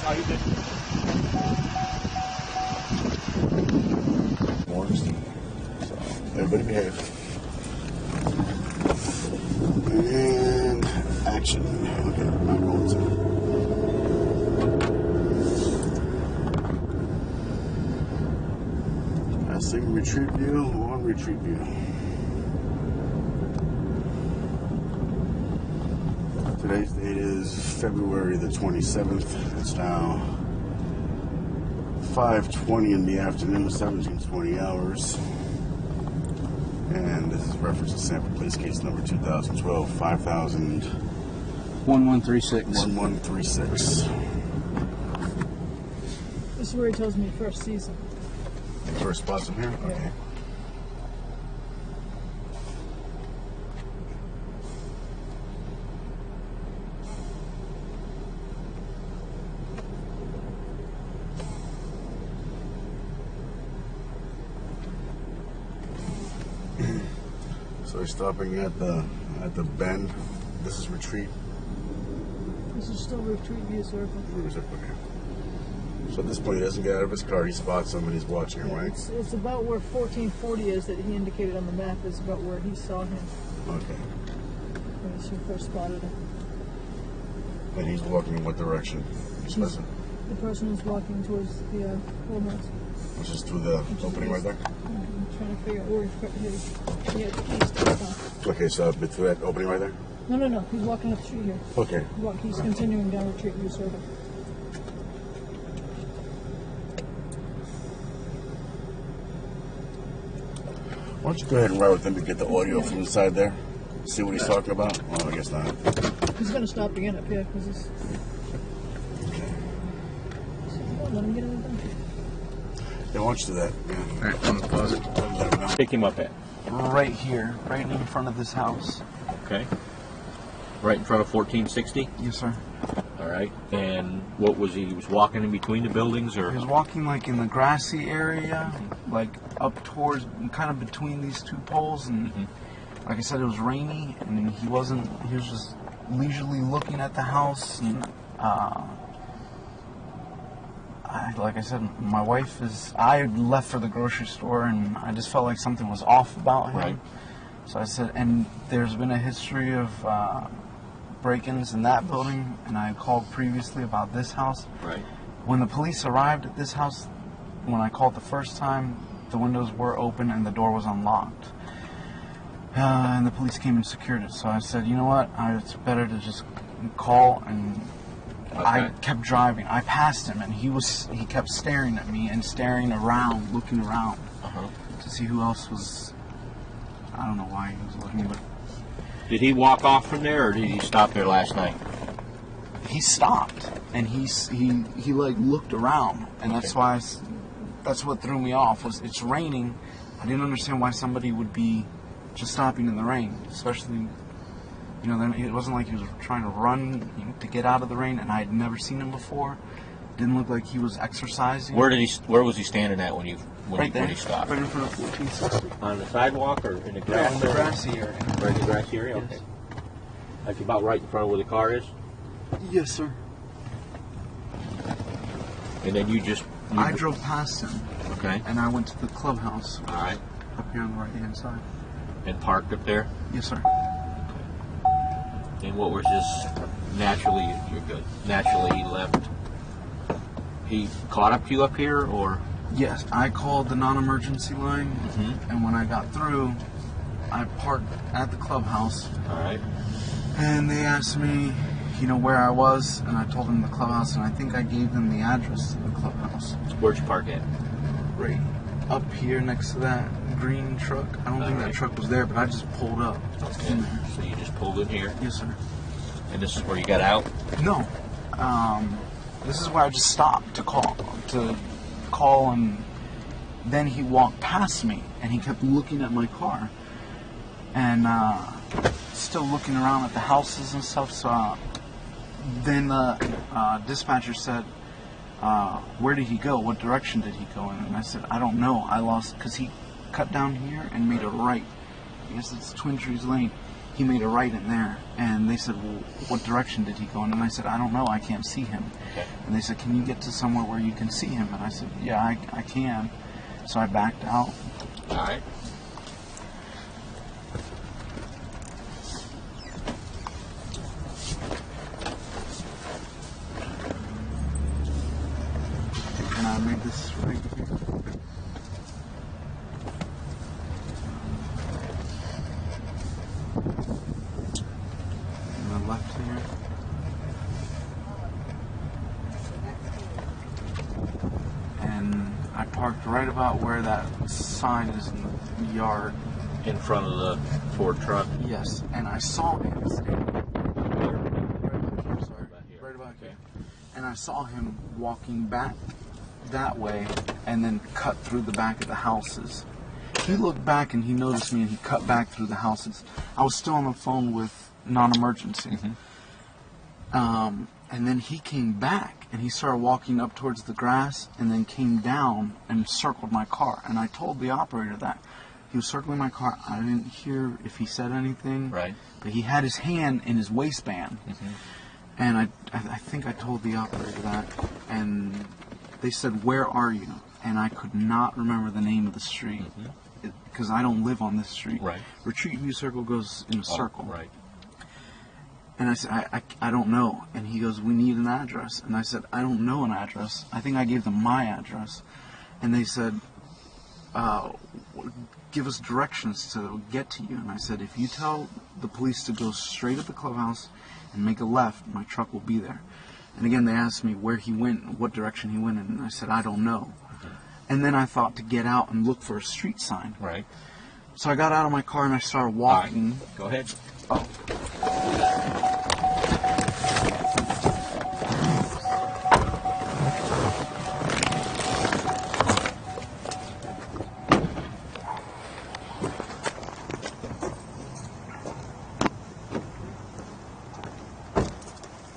How you doing? So, everybody behave. And action. Okay, I'm rolling to. Passing retreat view, on retreat view. Today's date is February the 27th. It's now 5:20 in the afternoon, 17:20 hours. And this is reference to Sanford Police case number 2012 5000 1136. 1136. This is where he tells me he first sees him. First spots him here? Yeah. Okay. So we're stopping at the bend. This is retreat. This is still retreat view circle. Okay. So at this point, he doesn't get out of his car. He spots him and he's watching him, right? It's about where 1440 is that he indicated on the map is about where he saw him. Okay. When he first spotted him. And he's walking in what direction? The person is walking towards the courthouse. Which is through the opening right there? I'm trying to figure out where he had the keys to the car. Okay, so through that opening right there? No. He's walking up the street here. Okay. He's continuing down retreat view circle. Why don't you go ahead and ride with him to get the audio from inside there? See what he's talking about? Well, I guess not. He's going to stop again up here because he's... Let him get it done. Yeah, why don't you do that? Yeah. Alright, I'm gonna pause it. Let him know. Pick him up at. Right here, right in front of this house. Okay. Right in front of 1460? Yes, sir. All right. And what was he? He was walking in between the buildings, or? He was walking like in the grassy area, like up towards, kind of between these two poles, and like I said, it was rainy, and he was just leisurely looking at the house, and like I said, my wife I left for the grocery store, and I just felt like something was off about him. Right. So I said, and there's been a history of break-ins in that building, and I called previously about this house. Right. When the police arrived at this house, when I called the first time, the windows were open and the door was unlocked. And the police came and secured it. So I said, you know what, it's better to just call, and I kept driving. I passed him, and he kept staring at me and staring around, looking around to see who else was. I don't know why he was looking, but Did he walk off from there, or did he stop there last night? he stopped, and he like looked around, and that's why that's what threw me off. Was it's raining. I didn't understand why somebody would be just stopping in the rain, especially. You know, then it wasn't like he was trying to run to get out of the rain, and I had never seen him before. Didn't look like he was exercising. Where was he standing at when he stopped? Right in front of 1460. On the sidewalk or in the Yeah, grass? in the grassy area. Right in the grassy area. Yes. Okay. Like about right in front of where the car is. Yes, sir. And then I drove past him. Okay. And I went to the clubhouse. All right. Up here on the right-hand side. And parked up there. Yes, sir. And what was his naturally? You're good. Naturally, he left. He caught up to you up here, or? Yes, I called the non-emergency line, and when I got through, I parked at the clubhouse. All right. And they asked me, where I was, and I told them the clubhouse, and I think I gave them the address to the clubhouse. Where'd you park at? Right up here next to that green truck. I don't think that truck was there, but I just pulled up. Okay. So you just pulled in here? Yes, sir. And this is where you got out? No. This is where I just stopped to call, and then he walked past me, and he kept looking at my car, and still looking around at the houses and stuff. So then the dispatcher said, where did he go? What direction did he go in? And I said, I don't know. I lost, because he cut down here and made a right. I guess it's Twin Trees Lane. he made a right in there. And they said, well, what direction did he go in? And I said, I don't know, I can't see him. Okay. And they said, can you get to somewhere where you can see him? And I said, yeah, I can. So I backed out. All right. And I made this right here. And I left here. And I parked right about where that sign is in the yard. In front of the Ford truck. Yes, and I saw him standing right about here. And I saw him walking back that way and then cut through the back of the houses. He looked back and he noticed me and he cut back through the houses. I was still on the phone with non-emergency. Mm-hmm. And then he came back and he started walking up towards the grass and then came down and circled my car. And I told the operator that. He was circling my car. I didn't hear if he said anything. Right. But he had his hand in his waistband. Mm-hmm. And I think I told the operator that. And they said, where are you? And I could not remember the name of the street. Because I don't live on this street. Right. Retreat View Circle goes in a circle. Right. And I said, I don't know. And he goes, we need an address. And I said, I don't know an address. I think I gave them my address. And they said, give us directions to get to you. And I said, if you tell the police to go straight at the clubhouse and make a left, my truck will be there. And again, they asked me where he went, what direction he went in. And I said, I don't know. And then I thought to get out and look for a street sign. Right. So I got out of my car and I started walking. Right. Go ahead. Oh.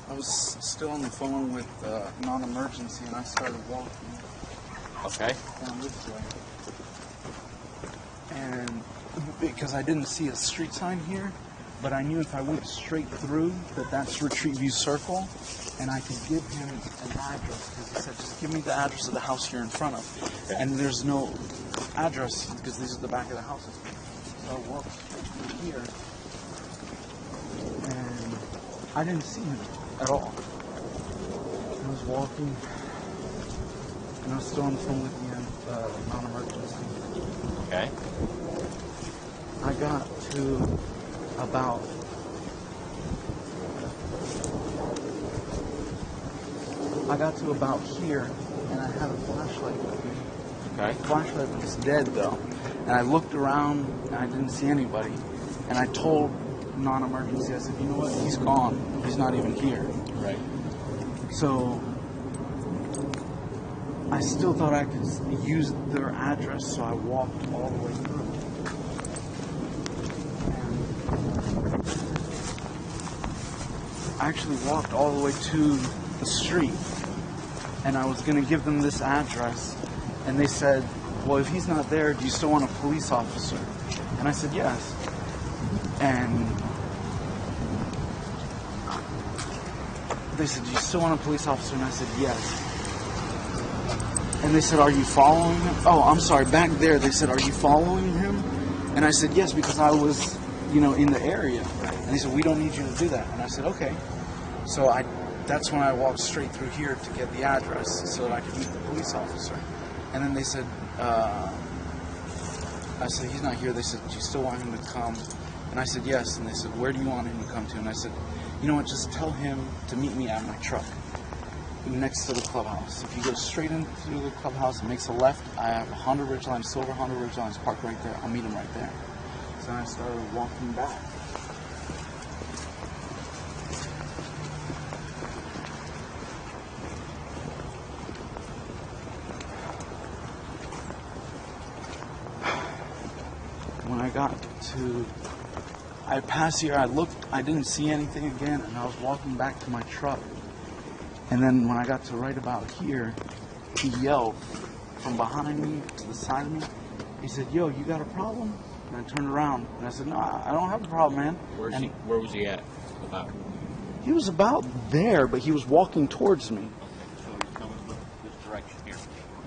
I was still on the phone with non-emergency and I started walking Okay. down this way. And because I didn't see a street sign here, but I knew if I went straight through that that's Retreat View Circle, and I could give him an address because he said, just give me the address of the house you're in front of. Okay. And there's no address because these are the back of the houses. So I walked straight through here, and I didn't see him at all. I was walking, and I was still on the phone with the non-emergency. Okay. I got to about here, and I had a flashlight with me. Okay. The flashlight was dead though, and I looked around and I didn't see anybody. And I told non-emergency, I said, you know what? He's gone. He's not even here. Right. So I still thought I could use their address, so I walked all the way through. I actually walked all the way to the street, and I was going to give them this address, and they said, well, if he's not there, do you still want a police officer? And I said, yes. And they said, do you still want a police officer? And I said, yes. And they said, are you following him? Oh, I'm sorry, back there, they said, are you following him? And I said, yes, because I was, in the area. And they said, we don't need you to do that. And I said, okay. So that's when I walked straight through here to get the address so that I could meet the police officer. And then they said, I said, he's not here. They said, do you still want him to come? And I said, yes. And they said, where do you want him to come to? And I said, you know what, just tell him to meet me at my truck next to the clubhouse. If you go straight into the clubhouse and makes a left, I have a Honda Ridgeline, silver Honda Ridgeline parked right there. I'll meet him right there. So I started walking back. When I passed here, I looked, I didn't see anything again, and I was walking back to my truck. And then when I got to right about here, he yelled from behind me to the side of me. He said, yo, you got a problem? And I turned around and I said, no, I don't have a problem, man. Where was he at? About? He was about there, but he was walking towards me. So he's coming with this direction here.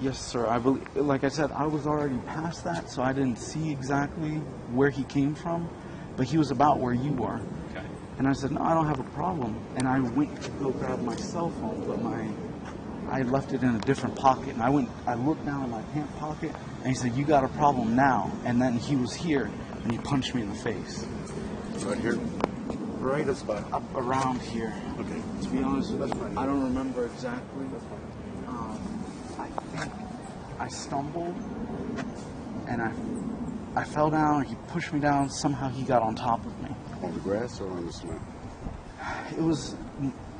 Yes, sir. I believe, like I said, I was already past that, so I didn't see exactly where he came from, but he was about where you were. Okay. And I said, no, I don't have a problem. And I went to go grab my cell phone, but I left it in a different pocket. And I looked down in my pant pocket, and he said, you got a problem now. And then he was here, and he punched me in the face. Right here? Right up around here. Okay. To be honest with That's you, fine. I don't remember exactly. That's fine. I think I stumbled, and I fell down. He pushed me down. Somehow he got on top of me. On the grass or on the cement? It was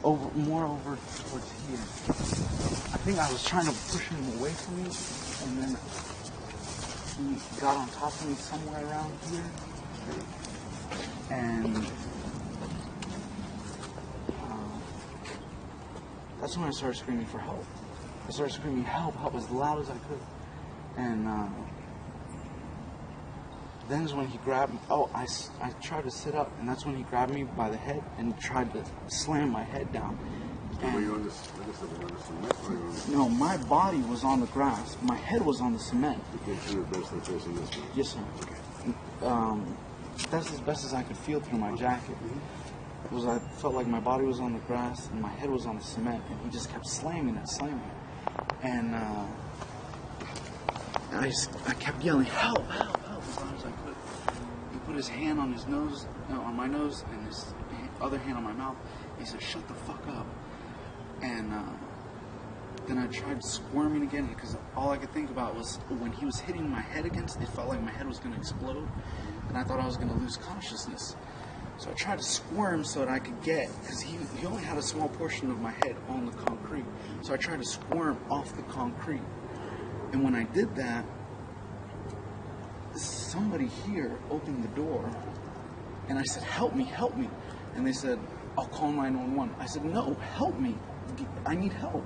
more over towards here. I think I was trying to push him away from me, and then he got on top of me somewhere around here. And that's when I started screaming for help. I started screaming help as loud as I could. And then is when he grabbed me. Oh, I tried to sit up, and that's when he grabbed me by the head and tried to slam my head down. Were you on the cement or you on No, my body was on the grass. My head was on the cement. you can't see your best like this in this one? Yes, sir. That's as best as I could feel through my jacket. I felt like my body was on the grass and my head was on the cement, and he just kept slamming it. And I kept yelling, help, help, help, as loud as I could. He put his hand on his nose, on my nose, and his other hand on my mouth. He said, shut the fuck up. And then I tried squirming again, because all I could think about was when he was hitting my head against it, felt like my head was going to explode, and I thought I was going to lose consciousness. So I tried to squirm so that I could get, because he only had a small portion of my head on the concrete. So I tried to squirm off the concrete. And when I did that, somebody here opened the door, and I said, help me, help me. And they said, I'll call 911. I said, no, help me. I need help.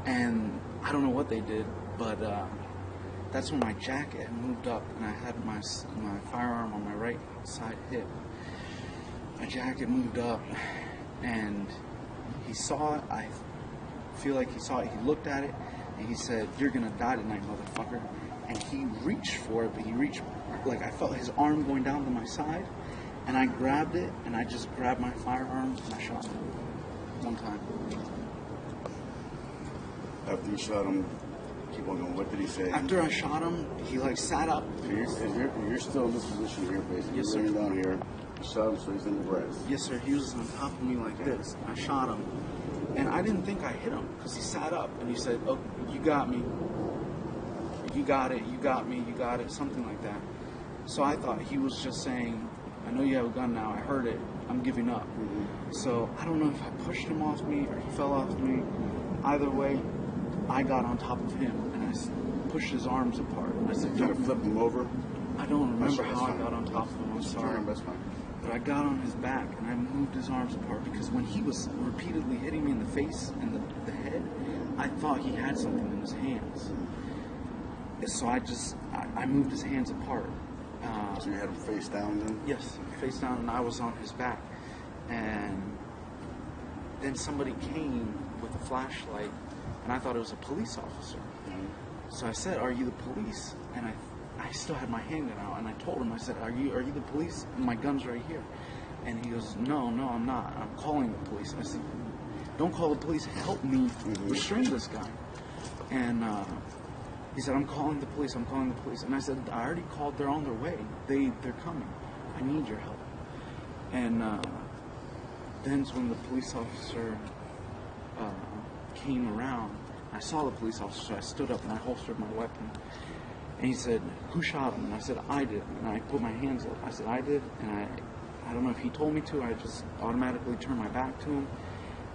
And I don't know what they did, but that's when my jacket had moved up, and I had my firearm on my right side hip. My jacket moved up, and he saw it. I feel like he saw it. He looked at it, and he said, you're going to die tonight, motherfucker. And he reached for it, but he reached, like I felt his arm going down to my side, and I grabbed it, and I just grabbed my firearm, and I shot him one time. After you shot him, keep on going. What did he say? After I shot him, he like sat up. So you're still in this position here, basically. Yes, sir. Laying down here. You shot him, so he's in the grass. Yes, sir. He was on top of me like this. I shot him, and I didn't think I hit him because he sat up and he said, "Oh, you got me. You got it. You got me. You got it." Something like that. So I thought he was just saying, "I know you have a gun now. I heard it. I'm giving up." Mm-hmm. So I don't know if I pushed him off me or he fell off me. Either way, I got on top of him and I pushed his arms apart. I said, You trying to flip him over? I don't remember That's how fine. I got on top of him. I'm sorry. That's fine. But I got on his back and I moved his arms apart because when he was repeatedly hitting me in the face and the head, I thought he had something in his hands. So I moved his hands apart. So you had him face down then? Yes, face down, and I was on his back. And then somebody came with a flashlight, and I thought it was a police officer. Mm-hmm. So I said, "Are you the police?" And I still had my handgun out, and I told him, I said, "Are you the police? My gun's right here." And he goes, No, I'm not. I'm calling the police." I said, "Don't call the police. Help me restrain this guy." And he said, "I'm calling the police. I'm calling the police." And I said, "I already called. They're on their way. They're coming. I need your help." And then's when the police officer came around. I saw the police officer, so I stood up and I holstered my weapon. And he said, "Who shot him?" And I said, "I did." And I put my hands up. I said, "I did." And I don't know if he told me to. I just automatically turned my back to him.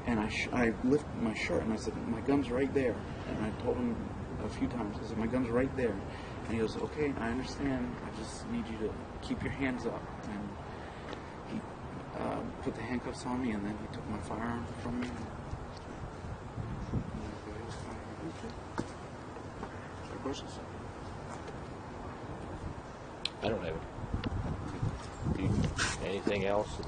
And I lifted my shirt and I said, "My gun's right there." And I told him a few times, I said, "My gun's right there." And he goes, "Okay, I understand. I just need you to keep your hands up." And he put the handcuffs on me, and then he took my firearm from me. Questions? I don't have it. Anything else?